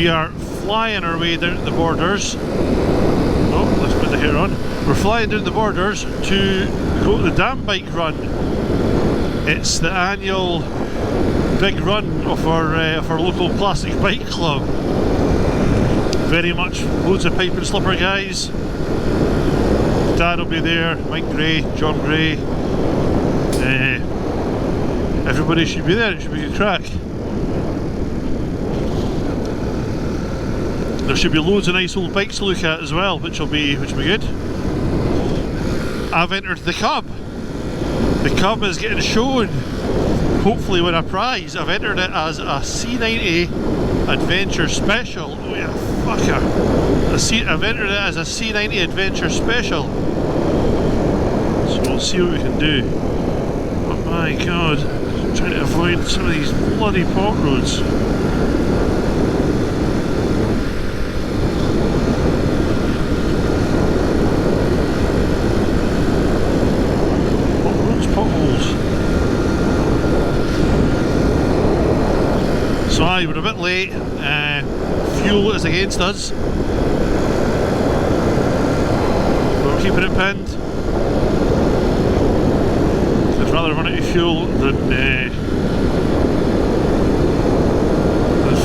We are flying our way down to the borders. Oh, let's put the hair on. We're flying down the borders to go to the Dam Bike Run. It's the annual big run of our local classic bike club. Very much loads of pipe and slipper guys. Dad will be there, Mike Gray, John Gray. Everybody should be there, it should be a good crack. There should be loads of nice old bikes to look at as well, which will be good. I've entered the Cub. The Cub is getting shown. Hopefully win a prize. I've entered it as a C90 Adventure Special. Oh yeah, fucker. I've entered it as a C90 Adventure Special. So we'll see what we can do. Oh my god. I'm trying to avoid some of these bloody pot roads. So aye, we're a bit late, fuel is against us, we're keeping it pinned. I'd rather run out of fuel than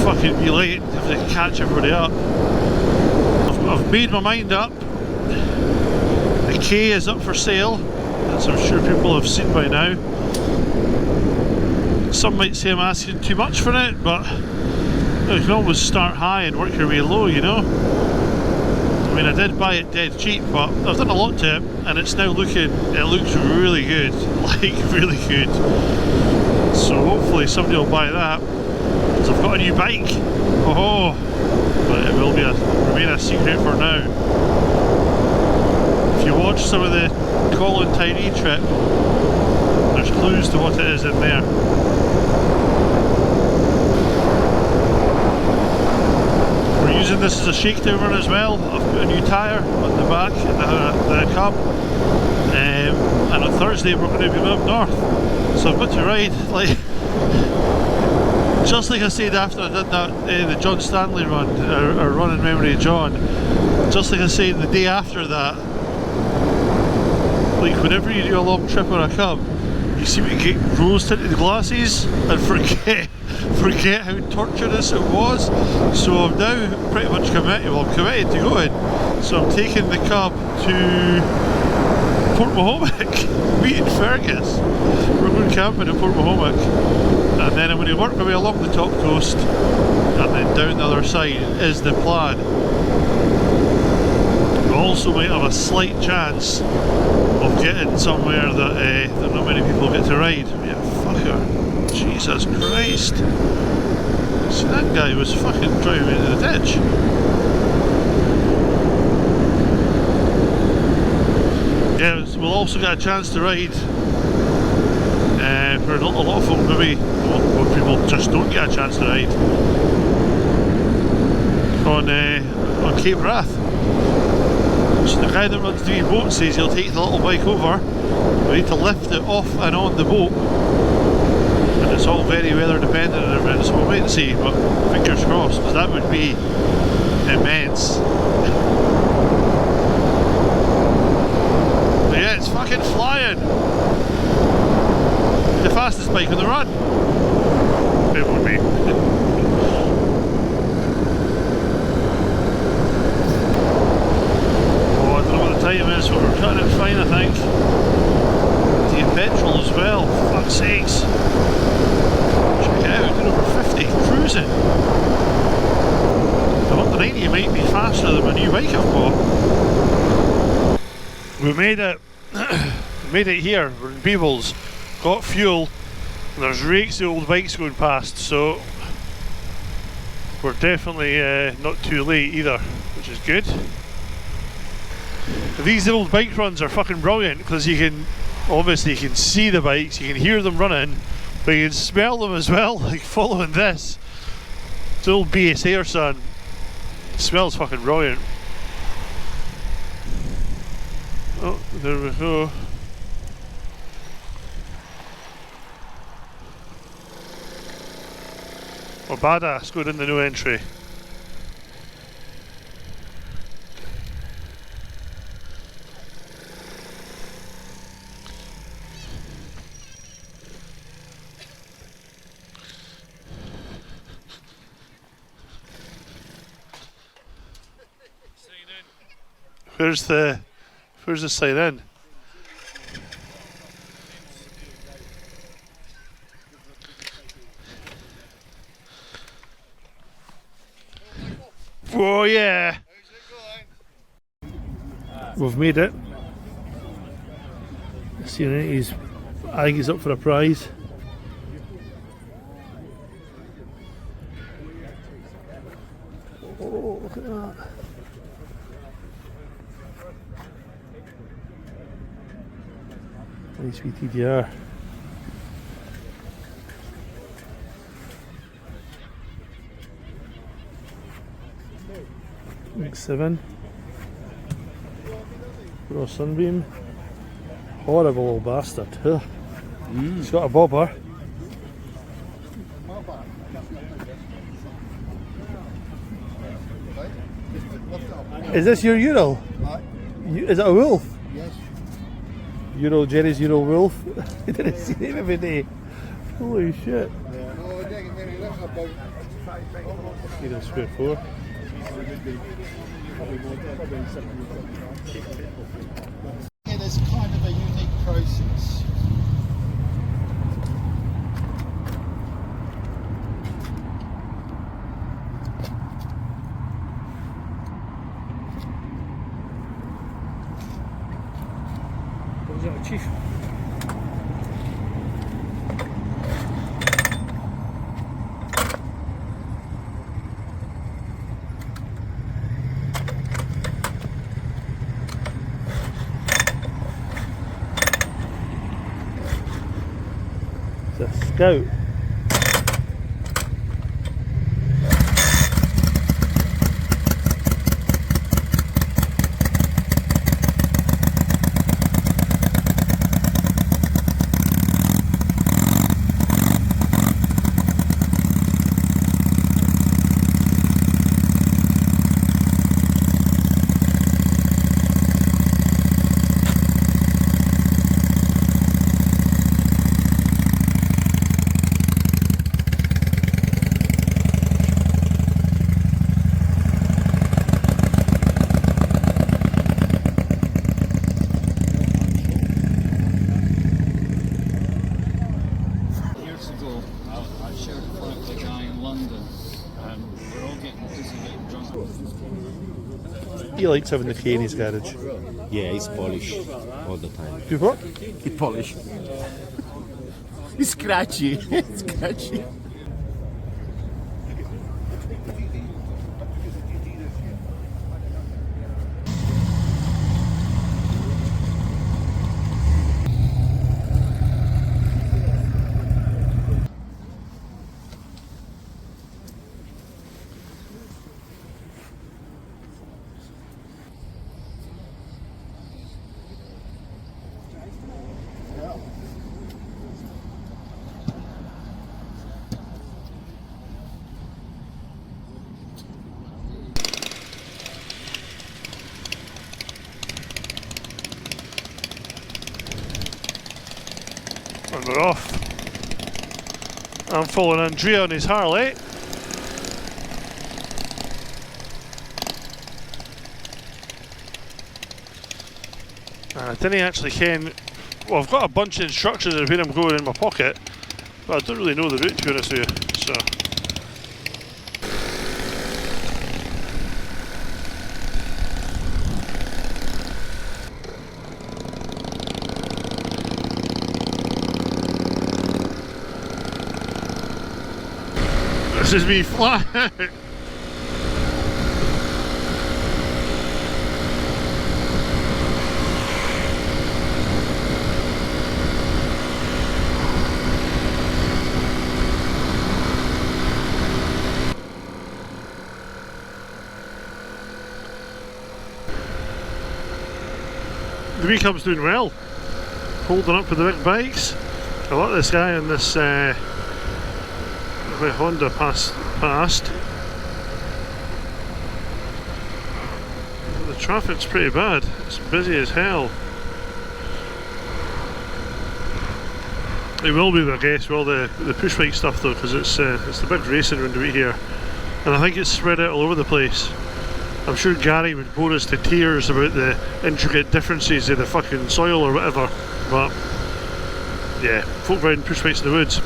fucking be late and have to catch everybody up. I've made my mind up. The K is up for sale, as I'm sure people have seen by now. Some might say I'm asking too much for it, but you can always start high and work your way low, you know. I mean, I did buy it dead cheap, but I've done a lot to it, and it's now looks really good, like really good. So hopefully somebody will buy that, because I've got a new bike. Oh, but it will remain a secret for now. If you watch some of the Colin Tyree trip, there's clues to what it is in there. We're using this as a shakedown run as well. I've put a new tyre on the back of the Cub, and on Thursday we're going to be up north. So I've got to ride, like, just like I said after I did that, the John Stanley run, or run in memory of John, just like I said the day after that, like whenever you do a long trip on a Cub, you seem to get rose tinted glasses and forget how torturous it was. So I'm now pretty much committed, well I'm committed to going. So I'm taking the Cub to Port Mahomack, meeting Fergus. We're going camping at Port Mahomack, and then I'm going to work my way along the top coast and then down the other side is the plan. We also might have a slight chance of getting somewhere that not many people get to ride. Yeah, fucker. Jesus Christ. See, that guy was fucking driving me into the ditch. Yeah, we'll also get a chance to ride for a lot of folk maybe, well, people just don't get a chance to ride on Cape Wrath. So the guy that runs the boat says he'll take the little bike over. We need to lift it off and on the boat, and it's all very weather dependent and everything, so we'll wait and see, but fingers crossed, because that would be immense. But yeah, it's fucking flying. The fastest bike on the run. It would be. Time is, but we're cutting it fine, I think. To get petrol as well, for fuck's sakes. Check it out, doing over 50, cruising. I thought the 90 might be faster than my new bike I've bought. We made it. We made it here. We're in Beebles. Got fuel. There's rakes of old bikes going past, so we're definitely not too late either, which is good. These old bike runs are fucking brilliant, because you can see the bikes, you can hear them running, but you can smell them as well, like following this. It's old BSA or something. It smells fucking brilliant. Oh, there we go. Or badass going in the no entry. Where's the sign in? Oh yeah! We've made it. See, I think he's up for a prize. Oh, look at that. Nice wee TDR. X7. Raw sunbeam. Horrible old bastard. Huh. He's got a bobber. Is this your Ural? Is it a Wolf? Yes. Ural, Jerry's Ural Wolf. I didn't see him every day. Holy shit. Freedom Square 4. It is kind of a unique process. What was that, Chief? It's a Scout. He likes having the key in his garage. Yeah, he's polished all the time. You what? He polished. He's scratchy. Scratchy. And we're off. I'm following Andrea on his Harley. I didn't actually ken. Well, I've got a bunch of instructions of where I'm going in my pocket, but I don't really know the route, to be honest with you. So. This is me flat. The wee cub's doing well, holding up with the big bikes. I like this guy on this where Honda passed. The traffic's pretty bad, it's busy as hell. It will be, I guess, with all the push bike stuff though, because it's the big racing round the way here, and I think it's spread out all over the place. I'm sure Gary would bore us to tears about the intricate differences of the fucking soil or whatever, but yeah, folk riding push bikes in the woods.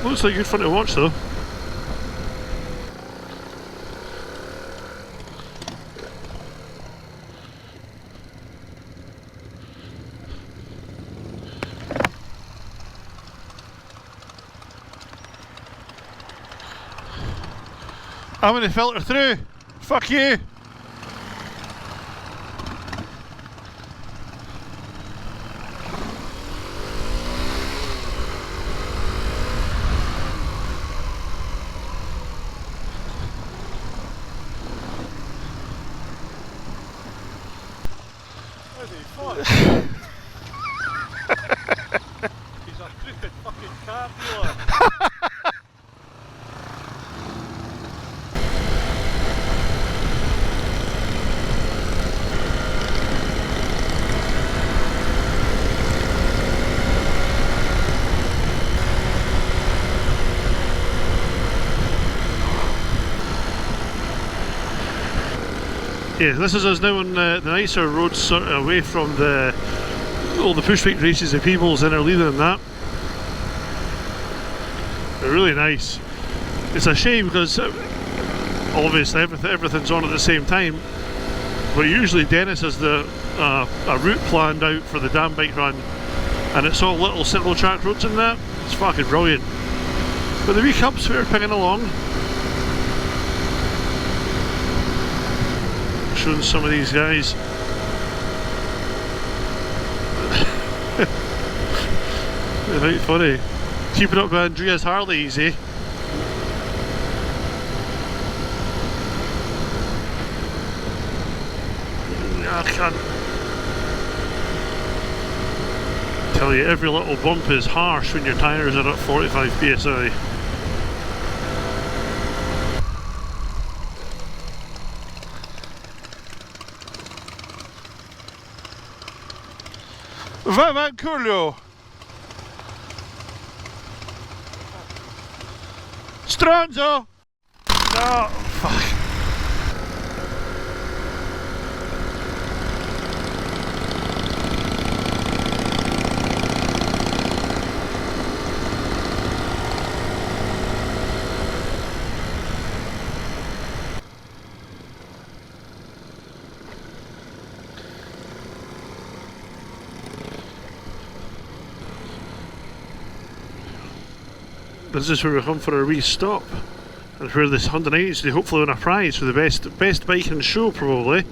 Looks like good fun to watch though. I'm gonna filter through. Fuck you. He's a crooked fucking car dealer. Yeah, this is us now on the nicer roads, sort of away from all the push bike races of Peebles and Leader and that. They're really nice. It's a shame because obviously everything's on at the same time, but usually Dennis has a route planned out for the damn bike run, and it's all little single track roads in that. It's fucking brilliant. But the wee cubs were pinging along. Showing some of these guys. They're right funny. Keeping up with Andrea's Harleys, eh? I can't tell you, every little bump is harsh when your tyres are at 45 psi. Va culo! Stronzo! Oh, fuck. This is where we come for a wee stop, and where this 190s they hopefully win a prize for the best bike in show probably.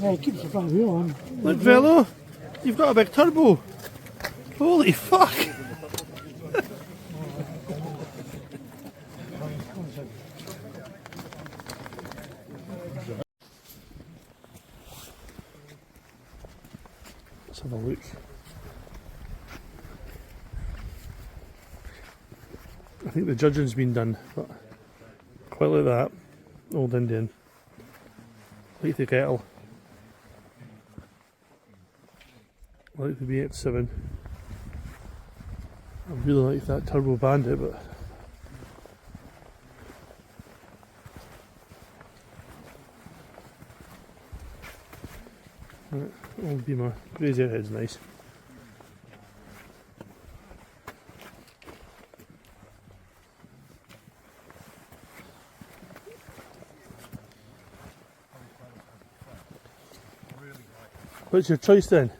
Yeah, it keeps the front wheel on. Look, Velo, you've got a big turbo. Holy fuck! Let's have a look. I think the judging's been done, but quite like that. Old Indian. Like the kettle. Like the B87. I really like that Turbo Bandit, but old Beamer. Crazy Airhead's nice. What's your choice then?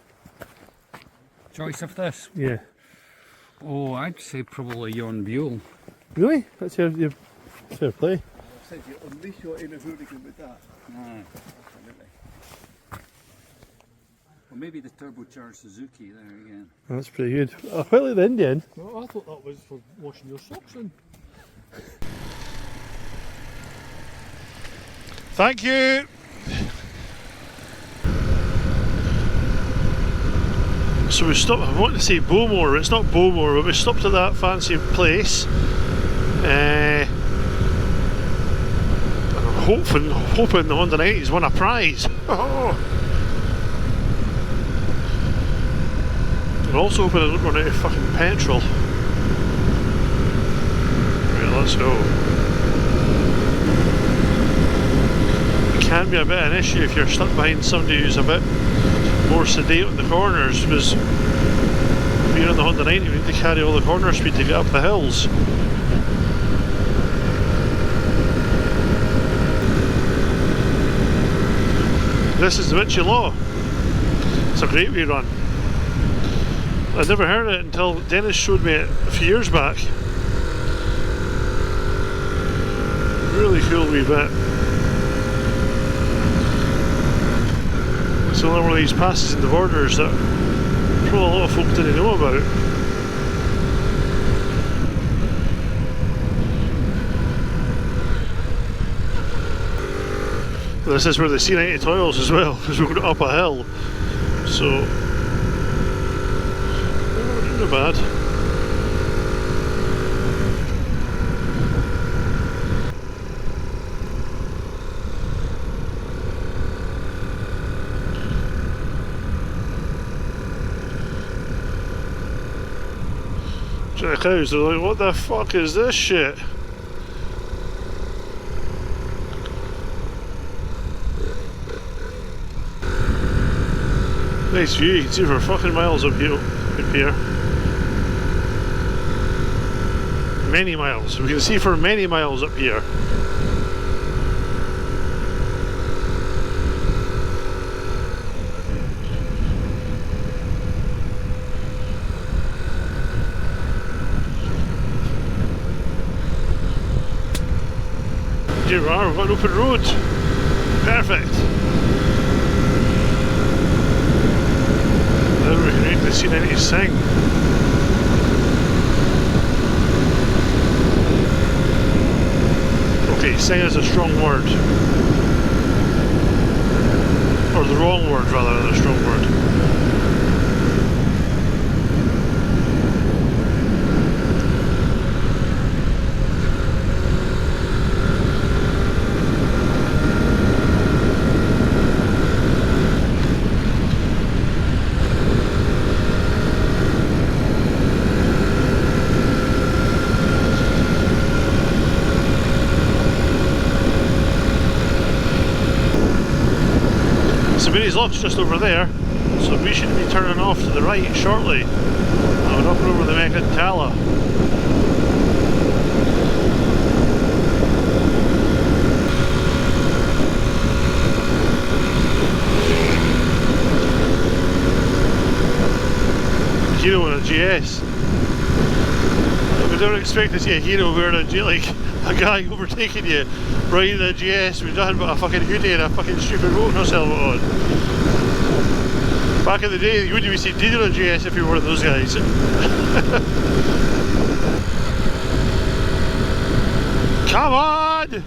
Choice of this? Yeah. Oh, I'd say probably Yon Buell. Really? That's your fair play. Said you unleash your inner hooligan with that. Aye, absolutely. Or maybe the turbocharged Suzuki there again. That's pretty good. I quite like the Indian. Well, I thought that was for washing your socks in. Thank you. So we stopped, I wanted to say Bowmore, it's not Bowmore, but we stopped at that fancy place. And I'm hoping the Honda 90s won a prize. Oh. I'm also hoping I don't run out of fucking petrol. Right, let's go. It can be a bit of an issue if you're stuck behind somebody who's a bit more sedate on the corners, because if you're on the Honda 90 you need to carry all the corner speed to get up the hills. This is the Vinci Law. It's a great rerun. I'd never heard of it until Dennis showed me it a few years back. Really cool wee bit. It's another one of these passes in the borders that probably a lot of folk didn't know about. This is where the C90 toils as well, because we're going up a hill. So, not bad. The cows, they're like, what the fuck is this shit? Nice view, you can see for fucking miles up here. Many miles, we can see for many miles up here. Here we are, we've got an open road. Perfect. Now we can make the C90 sing. Okay, sing is a strong word. Or the wrong word rather than a strong word. Sabini's Lock's just over there, so we should be turning off to the right shortly. And up and over the Mekantala. Hero in a GS. We don't expect to see a hero wearing a like a guy overtaking you riding a GS with nothing but a fucking hoodie and a fucking stupid rotor helmet on. Back in the day, you wouldn't even see Dino on a GS if you were one of those guys. Come on!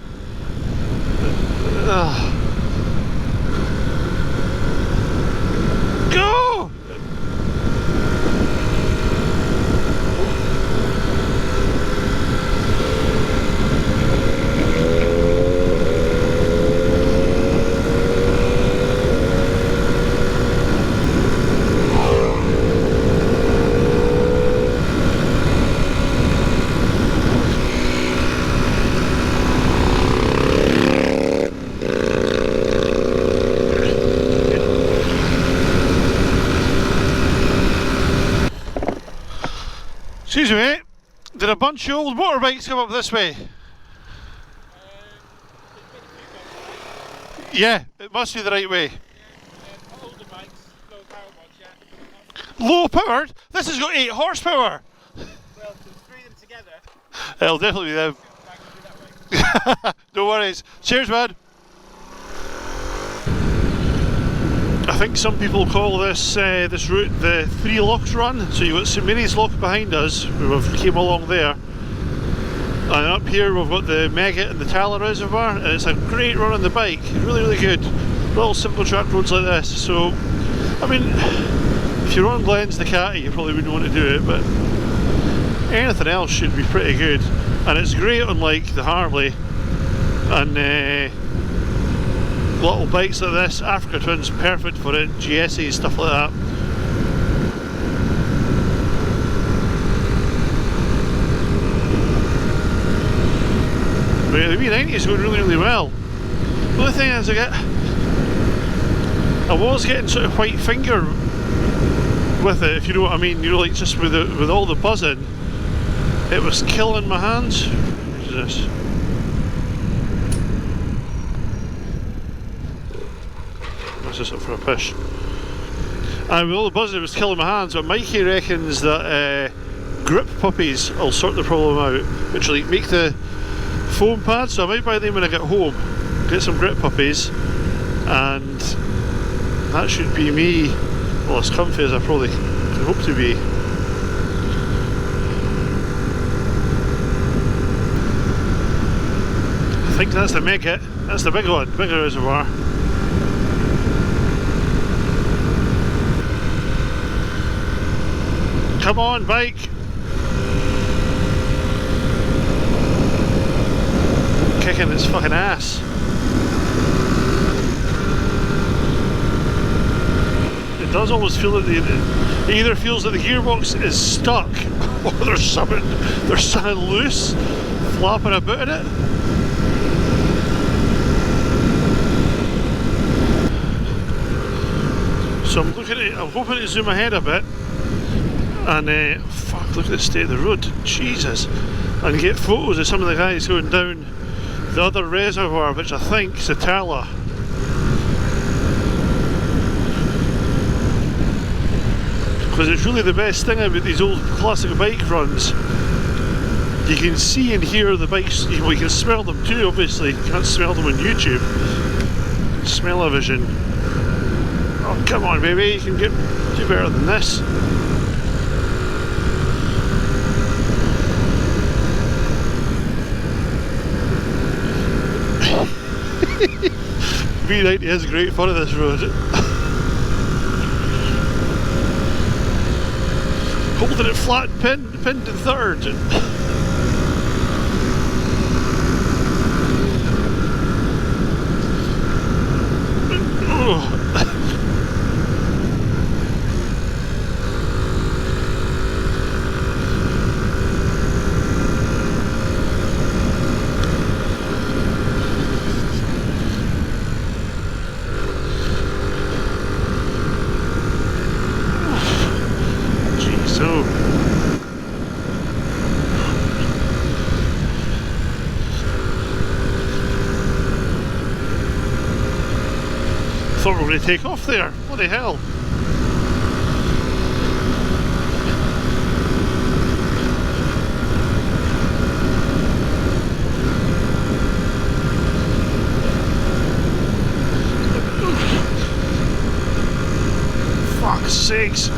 Go! Excuse me, mate. Did a bunch of old motorbikes come up this way? Yeah, it must be the right way. Older bikes. Low powered? This has got 8 horsepower! Well, the three of them together. It'll definitely be them. No worries. Cheers, man. I think some people call this this route the Three Locks run. So you've got St Mary's Lock behind us, we've came along there, and up here we've got the Megget and the Tala Reservoir, and it's a great run on the bike. Really, really good. Little simple track roads like this. So, I mean, if you're on Glenn's Ducati, you probably wouldn't want to do it, but anything else should be pretty good. And it's great on like the Harley and little bikes like this. Africa Twin's perfect for it, GSE, stuff like that. But the V90 is going really, really well. The only thing is I was getting sort of white finger with it, if you know what I mean. You know, like just with all the buzzing, it was killing my hands. What is this? What's this up for a push? And with all the buzzing, it was killing my hands. But Mikey reckons that grip puppies will sort the problem out, which will like make the foam pads. So I might buy them when I get home. Get some grip puppies, and that should be me, well, as comfy as I probably could hope to be. I think that's the Megget. That's the big one, bigger reservoir. Come on, bike! Kicking its fucking ass. It does almost feel that it either feels that the gearbox is stuck or there's something loose flapping about in it. So I'm hoping to zoom ahead a bit and fuck, look at the state of the road, Jesus, and get photos of some of the guys going down the other reservoir, which I think is the Tala. Because it's really the best thing about these old classic bike runs. You can see and hear the bikes, you can smell them too, obviously. You can't smell them on YouTube. Smell-o-vision. Oh, come on, baby, you can do better than this. V90 has great fun on this road. Holding it flat, pinned in third. Oh. Thought we were going to take off there. What the hell? Fuck's sakes.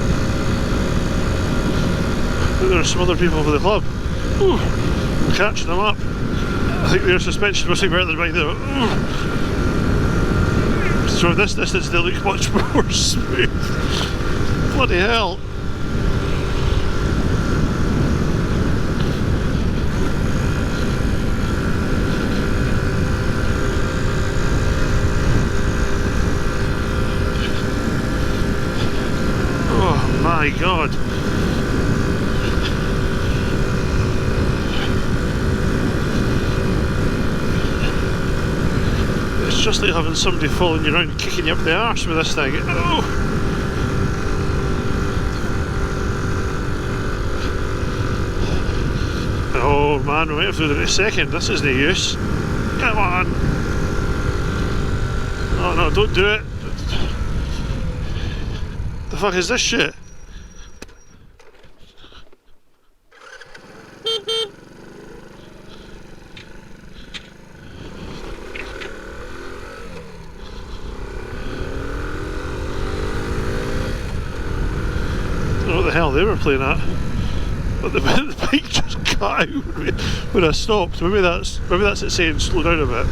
There's some other people for the club. Ooh, I'm catching them up. I think their suspension must be better than mine though. Ooh. So this distance they look much more smooth. Bloody hell. Oh my god. It's just like having somebody following you around kicking you up the arse with this thing. Oh! Oh man, we might have to do it in a second. This isn't any use. Come on! Oh no, don't do it! The fuck is this shit? hell they were playing at. But the bike just cut out when I stopped. Maybe that's it saying slow down a bit.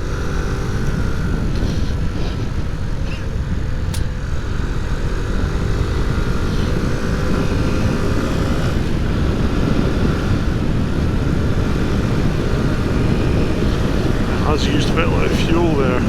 It has used a bit of fuel there.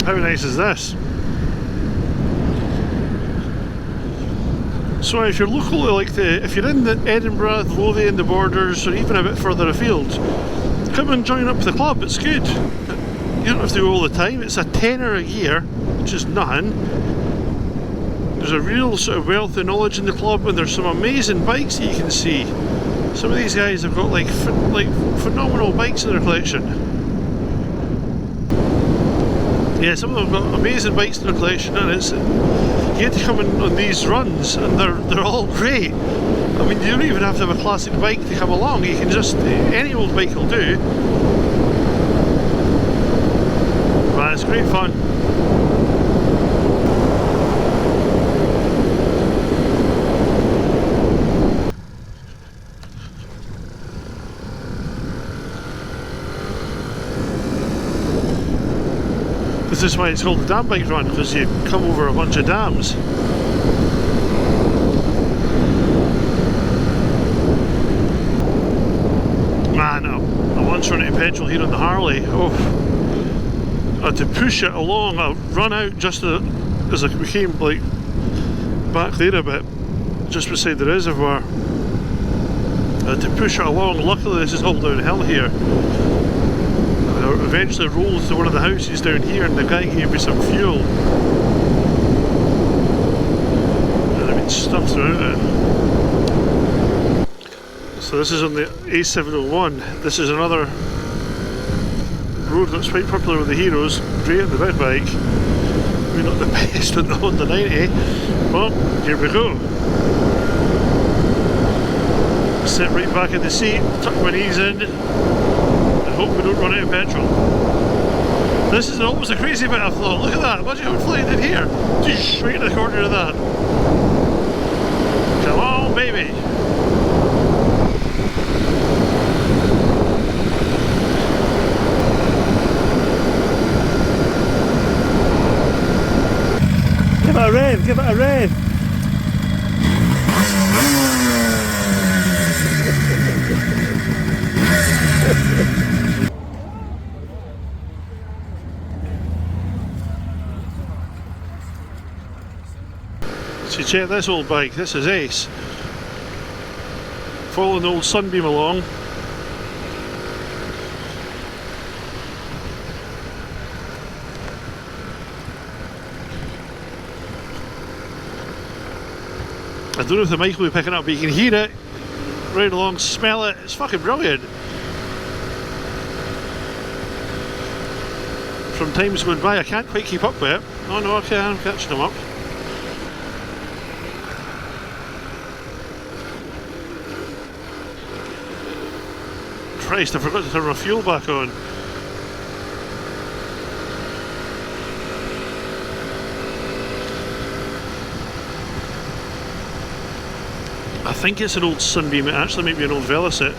How nice is this? So if you're locally if you're in the Edinburgh, the Lothian, the Borders, or even a bit further afield, come and join up the club, it's good. You don't have to go all the time, it's a tenner a year, which is nothing. There's a real sort of wealth of knowledge in the club, and there's some amazing bikes that you can see. Some of these guys have got like phenomenal bikes in their collection. Yeah, some of them have got amazing bikes in their collection, and you get to come in on these runs, and they're all great. I mean, you don't even have to have a classic bike to come along. You can just, any old bike will do. But it's great fun. This is why it's called the dam bike run, because you come over a bunch of dams. Man, I once run out of petrol here on the Harley. Oh, I had to push it along. I run out just as I came like back there a bit, just beside the reservoir. I had to push it along. Luckily, this is all downhill here. I eventually rolled to one of the houses down here, and the guy gave me some fuel. And I've been stuck throughout it. So this is on the A701. This is another road that's quite popular with the heroes. Great on the big bike. Maybe not the best on the Honda 90, but here we go. Sit right back in the seat, tuck my knees in, and hope we don't run out of petrol. This is almost a crazy bit I thought. Look at that, imagine how flying in here. Right in the corner of that. Come on, baby. Give it a rev, give it a rev. So check this old bike, this is ace. Following the old Sunbeam along. I don't know if the mic will be picking up, but you can hear it right along, smell it, it's fucking brilliant. From times going by, I can't quite keep up with it. Oh no, okay, I'm catching them up. Christ, I forgot to turn my fuel back on. I think it's an old Sunbeam, it actually might be an old Veloset.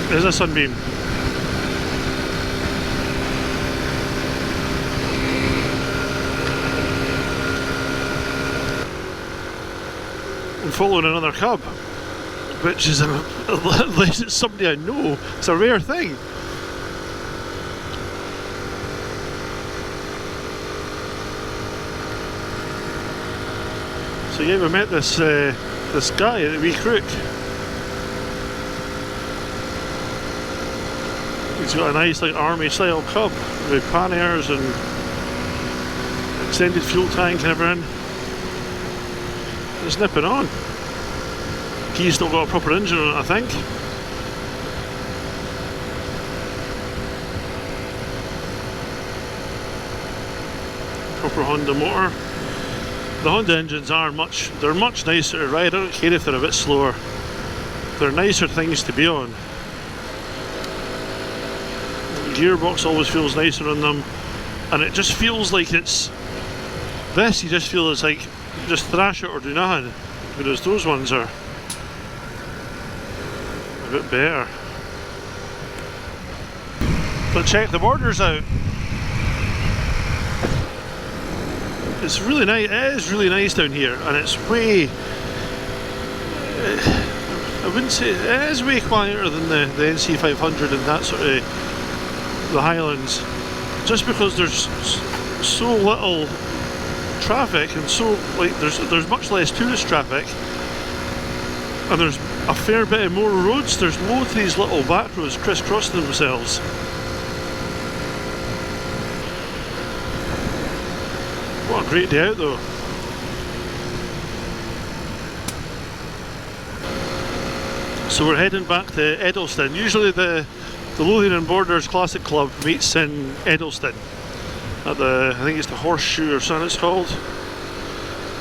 There's a Sunbeam. I'm following another cub, which is, unless it's somebody I know, it's a rare thing. So yeah, we met this this guy at the Wee Crook. He's got a nice like army style cub with panniers and extended fuel tank and everything. It's nipping on. He's still got a proper engine on it, I think. Proper Honda motor. The Honda engines are much nicer to ride. I don't care if they're a bit slower. They're nicer things to be on. The gearbox always feels nicer on them, and it just feels like it's this. You just feel it's like just thrash it or do nothing, whereas those ones are a bit better. But check the borders out. It's really nice. It is really nice down here, and it's way. I wouldn't say it is way quieter than the NC500 and that sort of the Highlands, just because there's so little traffic and so like there's much less tourist traffic, and there's a fair bit of more roads. There's loads of these little back roads crisscrossing themselves. What a great day out though. So we're heading back to Edelston. Usually the Lothian and Borders Classic Club meets in Edelston at the, I think it's the Horseshoe or something it's called.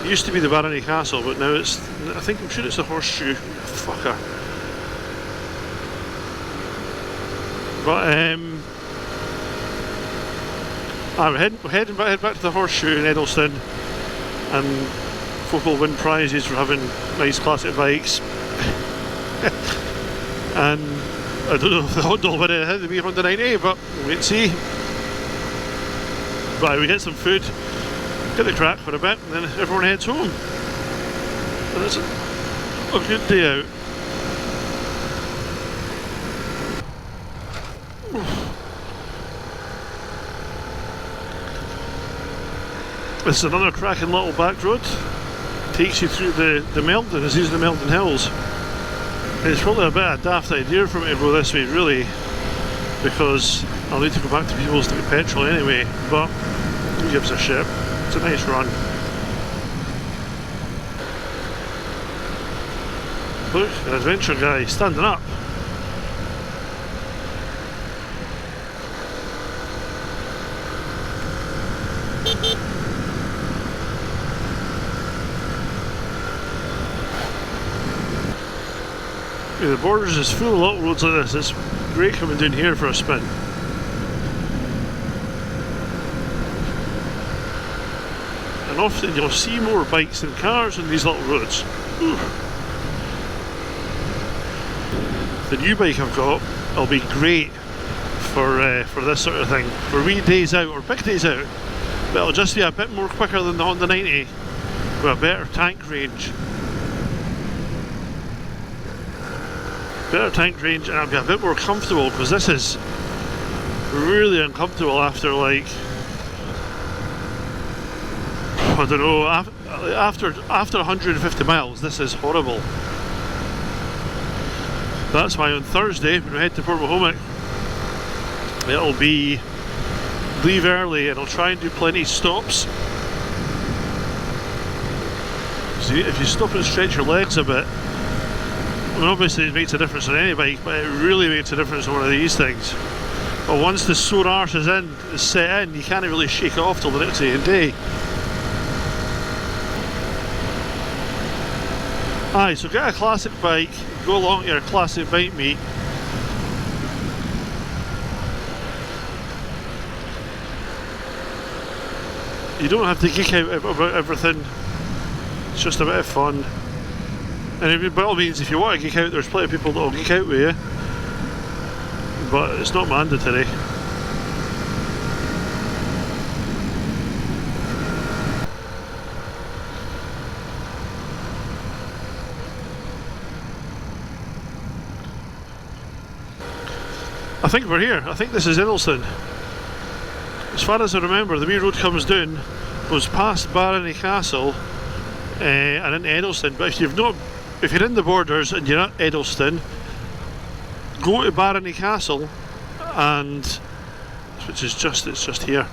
It used to be the Barony Castle, but now it's, I'm sure it's the Horseshoe. Fucker. But we're heading back to the Horseshoe in Edelston, and folk will win prizes for having nice classic bikes. And I don't know if the Honda will win it ahead of the Honda 90, but we'll wait and see. Right, we get some food, get the crack for a bit, and then everyone heads home. And it's a good day out. This is another cracking little back road. Takes you through the Meldon, as these are the Meldon Hills. It's probably a bit of a daft idea for me to go this way, really, because I'll need to go back to People's to get petrol anyway, but who gives a shit? It's a nice run. Look, an adventure guy standing up. The Borders is full of little roads like this. It's great coming down here for a spin. And often you'll see more bikes than cars on these little roads. Ooh. The new bike I've got will be great for this sort of thing. For wee days out or big days out. But it'll just be a bit more quicker than the Honda 90 with a better tank range. better tank range, and I'll be a bit more comfortable, because this is really uncomfortable after, like, I don't know, after 150 miles. This is horrible. That's why on Thursday when we head to Port Mahomet, it'll be leave early, and I'll try and do plenty of stops. So if you stop and stretch your legs a bit, I mean, obviously it makes a difference on any bike, but it really makes a difference on one of these things. But once the sore arse is set in, you can't really shake it off till the next day. Aye, so get a classic bike, go along to your classic bike meet. You don't have to geek out about everything, it's just a bit of fun. And by all means, if you want to geek out, there's plenty of people that will geek out with you, but it's not mandatory. I think we're here. I think this is Eddleston. As far as I remember, the wee road comes down, goes past Barony Castle and into Eddleston. But if you're in the borders and you're at Eddleston, go to Barony Castle, and it's just here.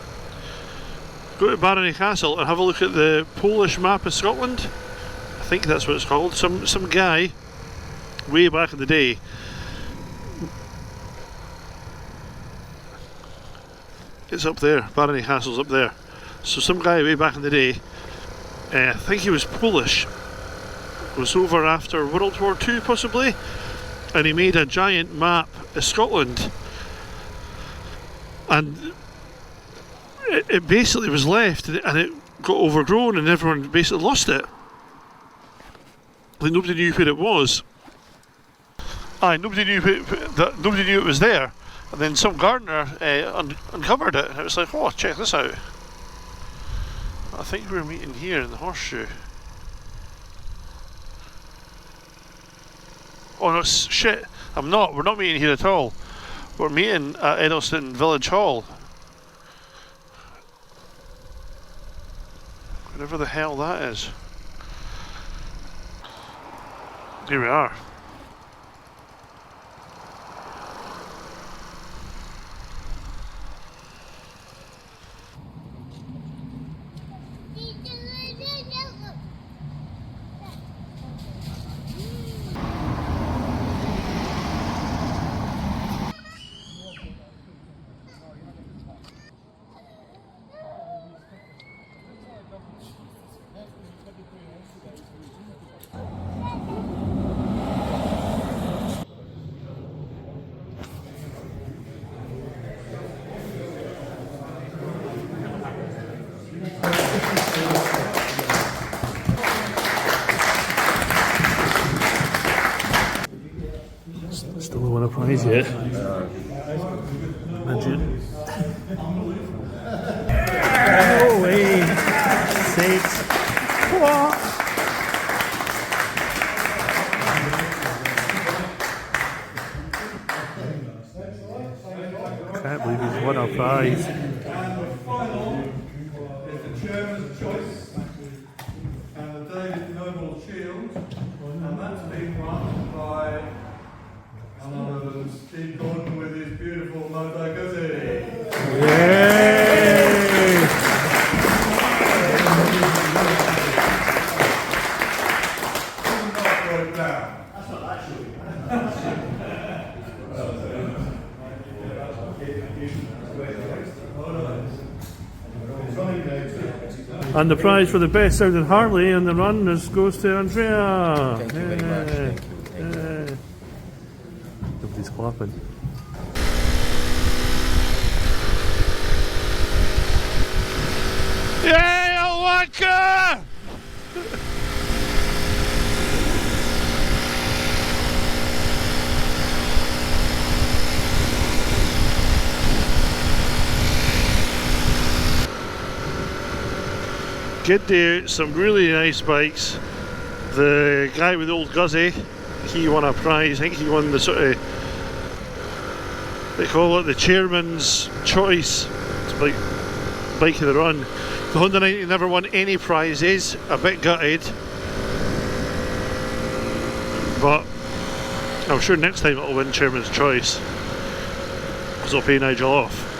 Go to Barony Castle and have a look at the Polish map of Scotland. I think that's what it's called. Some guy way back in the day it's up there, Barony Castle's up there. So some guy way back in the day, I think he was Polish, was over after World War II possibly, and he made a giant map of Scotland, and it basically was left and it got overgrown and everyone basically lost it. Like nobody knew where it was. Nobody knew it was there. And then some gardener uncovered it, and it was like, oh, check this out. I think we're meeting here in the Horseshoe. Oh no, shit, we're not meeting here at all. We're meeting at Eddleston Village Hall. Whatever the hell that is. Here we are. Still don't win a prize yet. Imagine. No way! Sakes! What? Can't believe he's won a prize. And the final is the Chairman's Choice and the David Noble Shield, and that's been won by none other than Steve Gordon with his beautiful Moto Guzzi. Yay! Not broke down. And the prize for the best sounding Harley on the run goes to Andrea. Thank you very much. Thank you. Nobody's clapping. Yay, Alwaka! Good day, some really nice bikes. The guy with the old Guzzi he won a prize. I think he won the sort of, they call it the chairman's choice. It's like bike of the run. The Honda 90 never won any prizes. A bit gutted, but I'm sure next time it'll win chairman's choice because it'll pay Nigel off.